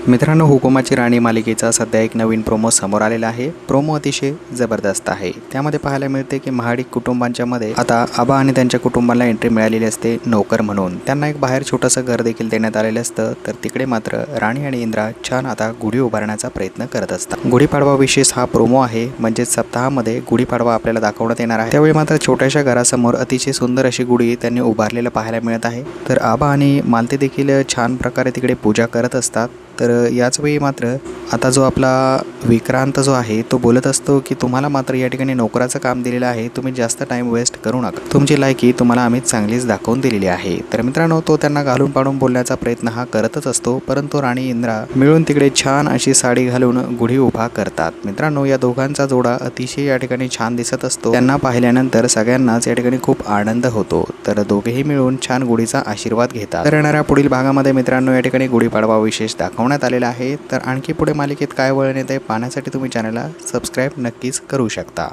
मित्रांनो, हुकुमाची राणी मालिकेचा सध्या एक नवीन प्रोमो समोर आलेला आहे। प्रोमो अतिशय जबरदस्त आहे। त्यामध्ये पाहायला मिळते की महाडिक कुटुंबांच्या मध्ये आता आबा आणि त्यांच्या कुटुंबाला एंट्री मिळालेली असते नोकर म्हणून। त्यांना एक बाहेर छोटंसं घर देखील देण्यात आलेलं असतं। तर तिकडे मात्र राणी आणि इंद्रा छान आता गुढी उभारण्याचा प्रयत्न करत असतात। गुढीपाडवा विशेष हा प्रोमो आहे, म्हणजे सप्ताहामध्ये गुढीपाडवा आपल्याला दाखवण्यात येणार आहे। त्यावेळी मात्र छोट्याशा घरासमोर अतिशय सुंदर अशी गुढी त्यांनी उभारलेलं पाहायला मिळत आहे। तर आबा आणि मालती देखील छान प्रकारे तिकडे पूजा करत असतात। तर याच वेळी मात्र आता जो आपला विक्रांत जो आहे तो बोलत असतो की तुम्हाला मात्र या ठिकाणी नोकराचं काम दिलेलं आहे, तुम्ही जास्त टाइम वेस्ट करू नका, तुमची लायकी तुम्हाला आम्ही चांगलीच दाखवून दिलेली आहे। तर मित्रांनो, तो त्यांना घालून पाडून बोलण्याचा प्रयत्न हा करतच असतो, परंतु राणी इंद्रा मिळून तिकडे छान अशी साडी घालून गुढी उभा करतात। मित्रांनो, या दोघांचा जोडा अतिशय या ठिकाणी छान दिसत असतो। त्यांना पाहिल्यानंतर सगळ्यांनाच या ठिकाणी खूप आनंद होतो। तर दोघेही मिळून छान गुढीचा आशीर्वाद घेतात। तर येणाऱ्या पुढील भागामध्ये मित्रांनो या ठिकाणी गुढीपाडवा विशेष दाखवण्यात आलेला आहे। तर आणखी पुढे मालिकेत काय वळण येते पाहण्यासाठी तुम्ही चॅनलला सबस्क्राईब नक्कीच करू शकता।